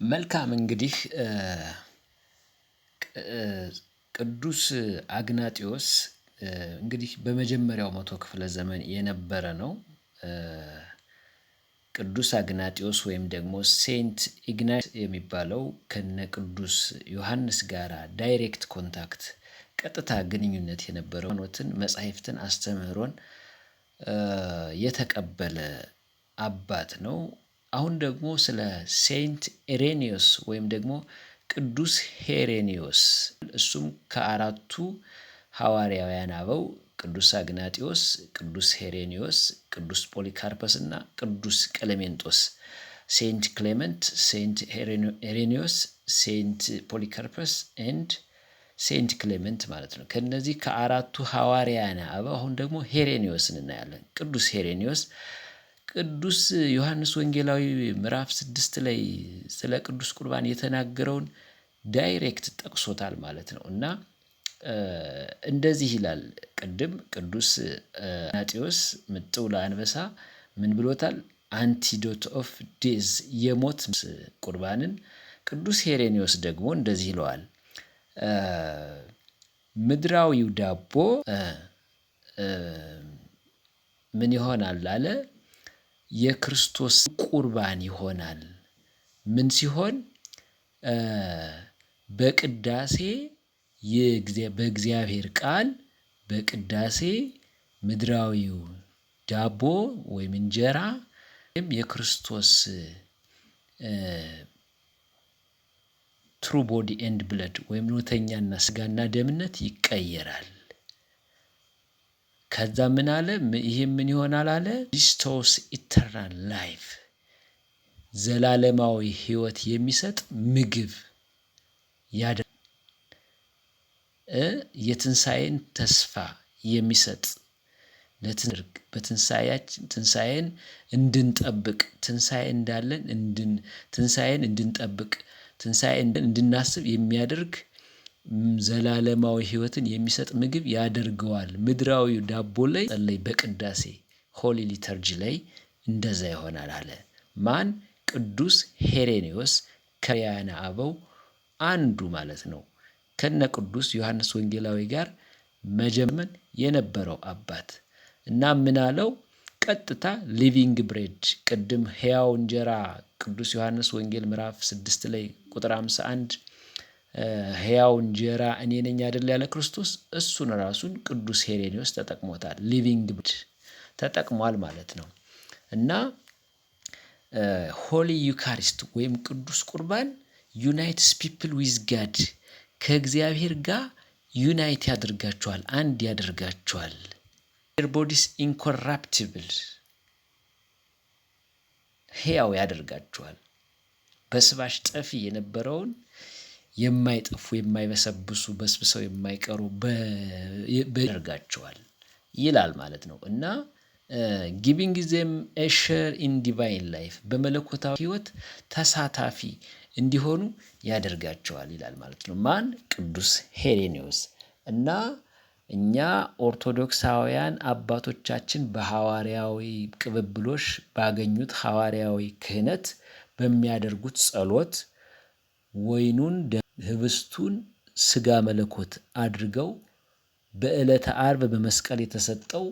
መልካም እንግዲህ ቅዱስ አግናጢዮስ እንግዲህ በመጀመሪያው መቶ ክፍለ ዘመን የነበረ ነው። ቅዱስ አግናጢዮስ ወይም ደግሞ ሴንት ኢግናስ የሚባለው ከነ ቅዱስ ዮሐንስ ጋራ ዳይሬክት ኮንታክት ቀጥታ ግንኙነት የነበረው ኖትን መጻሕፍትን አስተምህሮን የተቀበለ አባት ነው። አሁን ደግሞ ስለ ሴንት ኢሬኒዮስ ወይም ደግሞ ቅዱስ ሄሬኒዮስ እሱም ከአራቱ ሐዋርያውያን አበው ቅዱስ አግናጢዮስ፣ ቅዱስ ሄሬኒዮስ፣ ቅዱስ ፖሊካርፐስ እና ቅዱስ ቀለሜንጦስ ሴንት ክሌመንት፣ ሴንት ሄሬኒዮስ፣ ሴንት ፖሊካርፐስ ኤንድ ሴንት ክሌመንት ማለት ነው። ከነዚህ ከአራቱ ሐዋርያውያን አበው አሁን ደግሞ ሄሬኒዮስን እናያለን። ቅዱስ ሄሬኒዮስ ቅዱስ ዮሐንስ ወንጌላዊ ምዕራፍ 6 ላይ ስለ ቅዱስ ቁርባን የተናገረውን ዳይሬክት ጠቅሶታል ማለት ነው እና እንደዚህ ይላል። ቅድም ቅዱስ አግናጢዮስ ምጥው ለአንበሳ ምን ብሎታል? አንቲዶት ኦፍ ዴዝ የሞት ቁርባንን። ቅዱስ ሄሬኒዮስ ደግሞ እንደዚህ ይለዋል። ምድራዊው ዳቦ ምን ይሆናል አለ? የክርስቶስ ቁርባን ይሆናል። ምን ሲሆን? በቅዳሴ በእግዚአብሔር ቃል በቅዳሴ ምድራዊው ዳቦ ወይም እንጀራ ወይም የክርስቶስ ትሩ ቦዲ ኤንድ ብለድ ወይም እውነተኛና ስጋና ደምነት ይቀየራል። ከዛ ምን አለ? ይሄ ምን ይሆናል አለ? ሪስቶርስ ኢተርናል ላይፍ ዘላለማዊ ሕይወት የሚሰጥ ምግብ የትንሣኤን ተስፋ የሚሰጥ ትንሣኤን እንድንጠብቅ ትንሣኤ እንዳለን ትንሣኤን እንድንጠብቅ ትንሣኤን እንድናስብ የሚያደርግ ዘላለማዊ ሕይወትን የሚሰጥ ምግብ ያደርገዋል። ምድራዊው ዳቦ ላይ ጸለይ በቅዳሴ ሆሊ ሊተርጂ ላይ እንደዛ ይሆናል አለ። ማን? ቅዱስ ሄሬኒዮስ ከያነ አበው አንዱ ማለት ነው። ከነ ቅዱስ ዮሐንስ ወንጌላዊ ጋር መጀመን የነበረው አባት እና ምን አለው? ቀጥታ ሊቪንግ ብሬድ ቅድም ሕያው እንጀራ ቅዱስ ዮሐንስ ወንጌል ምዕራፍ 6 ላይ ቁጥር 51 ሕያው እንጀራ እኔ ነኝ አይደል ያለ ክርስቶስ። እሱን ራሱን ቅዱስ ሄሬኒዮስ ተጠቅሞታል። ሊቪንግ ብሬድ ተጠቅሟል ማለት ነው እና ሆሊ ዩካሪስት ወይም ቅዱስ ቁርባን ዩናይትስ ፒፕል ዊዝ ጋድ ከእግዚአብሔር ጋር ዩናይት ያደርጋቸዋል፣ አንድ ያደርጋቸዋል። ዴር ቦዲስ ኢንኮራፕቲብል ሕያው ያደርጋቸዋል። በስባሽ ጠፊ የነበረውን የማይጠፉ የማይበሰብሱ በስብሰው የማይቀሩ ያደርጋቸዋል ይላል ማለት ነው እና ጊቪንግ ዜም ኤ ሼር ኢን ዲቫይን ላይፍ በመለኮታዊ ሕይወት ተሳታፊ እንዲሆኑ ያደርጋቸዋል ይላል ማለት ነው። ማን? ቅዱስ ሄሬኒዮስ እና እኛ ኦርቶዶክሳውያን አባቶቻችን በሐዋርያዊ ቅብብሎሽ ባገኙት ሐዋርያዊ ክህነት በሚያደርጉት ጸሎት ወይኑን ህብስቱን ስጋ መለኮት አድርገው በዕለተ ዓርብ በመስቀል የተሰጠው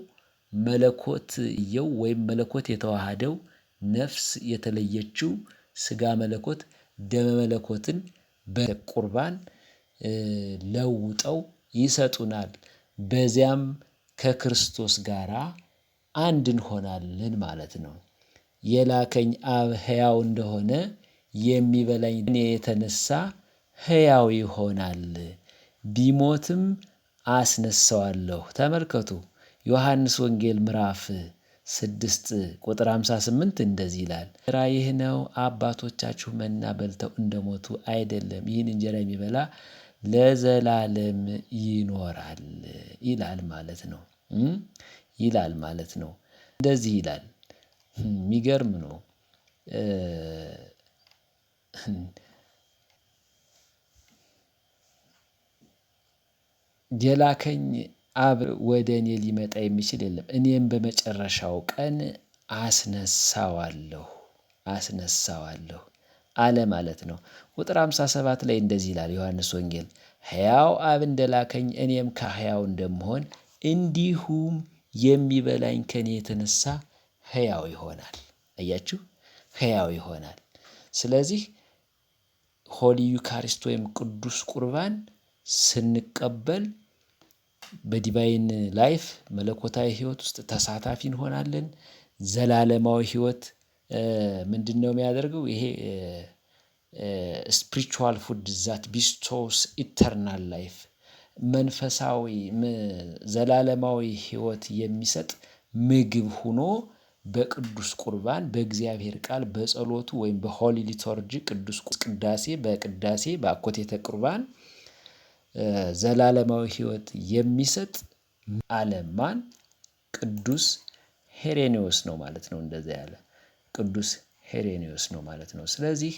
መለኮትየው ወይም መለኮት የተዋሃደው ነፍስ የተለየችው ስጋ መለኮት ደመ መለኮትን በቁርባን ለውጠው ይሰጡናል። በዚያም ከክርስቶስ ጋራ አንድ እንሆናለን ማለት ነው። የላከኝ አብ ሕያው እንደሆነ የሚበላኝ እኔ የተነሳ ሕያው ይሆናል፣ ቢሞትም አስነሳዋለሁ። ተመልከቱ ዮሐንስ ወንጌል ምዕራፍ 6 ቁጥር 58 እንደዚህ ይላል። ይህ ነው አባቶቻችሁ መና በልተው እንደሞቱ አይደለም፣ ይህን እንጀራ የሚበላ ለዘላለም ይኖራል ይላል ማለት ነው ይላል ማለት ነው። እንደዚህ ይላል። የሚገርም ነው። የላከኝ አብ ወደ እኔ ሊመጣ የሚችል የለም፣ እኔም በመጨረሻው ቀን አስነሳዋለሁ። አለ ማለት ነው። ቁጥር 57 ላይ እንደዚህ ይላል ዮሐንስ ወንጌል ሕያው አብ እንደላከኝ እኔም ከሕያው እንደምሆን እንዲሁም የሚበላኝ ከኔ የተነሳ ሕያው ይሆናል። አያችሁ፣ ሕያው ይሆናል። ስለዚህ ሆሊ ዩካሪስት ወይም ቅዱስ ቁርባን ስንቀበል በዲቫይን ላይፍ መለኮታዊ ሕይወት ውስጥ ተሳታፊ እንሆናለን። ዘላለማዊ ሕይወት ምንድነው የሚያደርገው? ይሄ ስፒሪቹዋል ፉድ ዛት ቢስቶውስ ኢተርናል ላይፍ መንፈሳዊ ዘላለማዊ ሕይወት የሚሰጥ ምግብ ሆኖ በቅዱስ ቁርባን በእግዚአብሔር ቃል በጸሎቱ ወይም በሆሊ ሊቶርጂ ቅዱስ ቅዳሴ በቅዳሴ በአኮቴተ ቁርባን ዘላለማዊ ሕይወት የሚሰጥ አለ ማን? ቅዱስ ሄሬኔዎስ ነው ማለት ነው። እንደዛ ያለ ቅዱስ ሄሬኔዎስ ነው ማለት ነው። ስለዚህ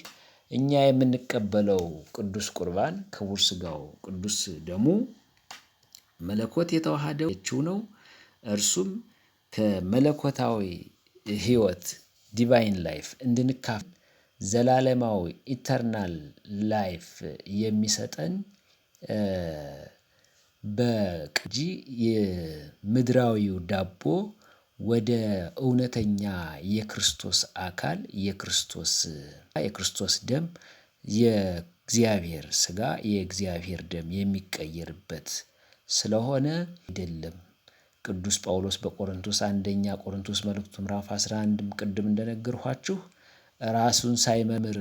እኛ የምንቀበለው ቅዱስ ቁርባን ክቡር ሥጋው ቅዱስ ደሙ መለኮት የተዋሃደችው ነው። እርሱም ከመለኮታዊ ሕይወት ዲቫይን ላይፍ እንድንካፈል ዘላለማዊ ኢተርናል ላይፍ የሚሰጠን በቅጂ የምድራዊው ዳቦ ወደ እውነተኛ የክርስቶስ አካል የክርስቶስ ደም የእግዚአብሔር ሥጋ የእግዚአብሔር ደም የሚቀየርበት ስለሆነ አይደለም። ቅዱስ ጳውሎስ በቆሮንቶስ አንደኛ ቆሮንቶስ መልእክቱ ምዕራፍ 11 ቅድም እንደነገርኋችሁ ራሱን ሳይመርምር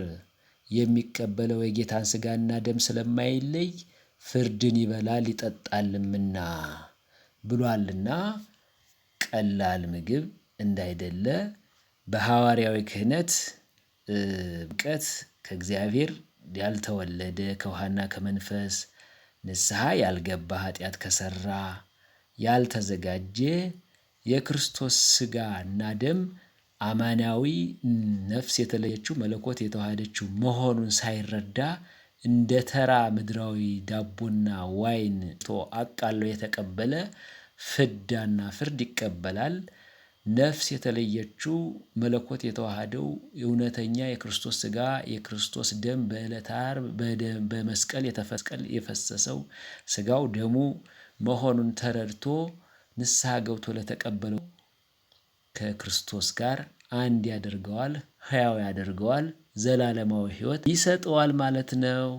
የሚቀበለው የጌታን ሥጋና ደም ስለማይለይ ፍርድን ይበላል ይጠጣልምና ብሏልና ቀላል ምግብ እንዳይደለ በሐዋርያዊ ክህነት ጥምቀት ከእግዚአብሔር ያልተወለደ ከውሃና ከመንፈስ ንስሐ ያልገባ ኃጢአት ከሠራ ያልተዘጋጀ የክርስቶስ ሥጋና ደም አማናዊ ነፍስ የተለየችው መለኮት የተዋሃደችው መሆኑን ሳይረዳ እንደ ተራ ምድራዊ ዳቦና ዋይን አቃሎ የተቀበለ ፍዳና ፍርድ ይቀበላል። ነፍስ የተለየችው መለኮት የተዋሃደው እውነተኛ የክርስቶስ ሥጋ የክርስቶስ ደም በዕለተ ዓርብ በመስቀል የፈሰሰው ሥጋው ደሙ መሆኑን ተረድቶ ንስሐ ገብቶ ለተቀበለው ከክርስቶስ ጋር አንድ ያደርገዋል፣ ሕያው ያደርገዋል፣ ዘላለማዊ ሕይወት ይሰጠዋል ማለት ነው።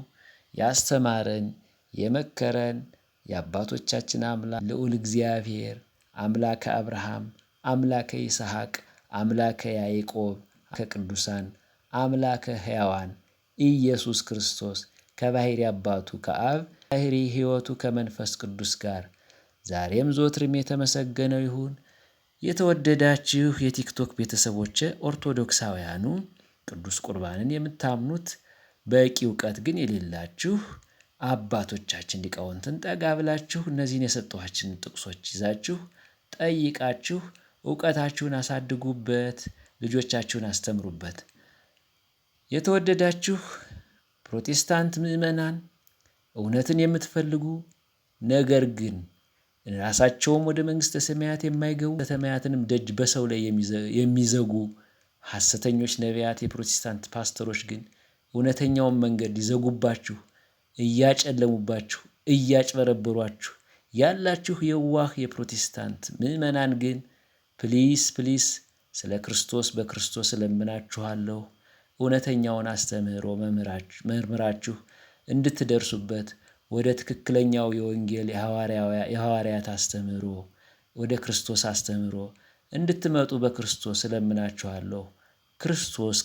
ያስተማረን የመከረን የአባቶቻችን አምላክ ልዑል እግዚአብሔር አምላከ አብርሃም አምላከ ይስሐቅ አምላከ ያዕቆብ ከቅዱሳን አምላከ ሕያዋን ኢየሱስ ክርስቶስ ከባሕርይ አባቱ ከአብ ባሕርይ ሕይወቱ ከመንፈስ ቅዱስ ጋር ዛሬም ዘወትርም የተመሰገነው ይሁን። የተወደዳችሁ የቲክቶክ ቤተሰቦቼ ኦርቶዶክሳውያኑ ቅዱስ ቁርባንን የምታምኑት በቂ እውቀት ግን የሌላችሁ አባቶቻችን ሊቃውንትን ጠጋ ብላችሁ እነዚህን የሰጠኋችሁን ጥቅሶች ይዛችሁ ጠይቃችሁ እውቀታችሁን አሳድጉበት፣ ልጆቻችሁን አስተምሩበት። የተወደዳችሁ ፕሮቴስታንት ምዕመናን እውነትን የምትፈልጉ ነገር ግን ራሳቸውም ወደ መንግሥተ ሰማያት የማይገቡ ሰማያትንም ደጅ በሰው ላይ የሚዘጉ ሐሰተኞች ነቢያት የፕሮቴስታንት ፓስተሮች ግን እውነተኛውን መንገድ ሊዘጉባችሁ እያጨለሙባችሁ እያጭበረበሯችሁ ያላችሁ የዋህ የፕሮቴስታንት ምዕመናን ግን ፕሊስ ስለ ክርስቶስ በክርስቶስ እለምናችኋለሁ እውነተኛውን አስተምህሮ መርምራችሁ እንድትደርሱበት ወደ ትክክለኛው የወንጌል የሐዋርያት አስተምህሮ ወደ ክርስቶስ አስተምህሮ እንድትመጡ በክርስቶስ እለምናችኋለሁ። ክርስቶስ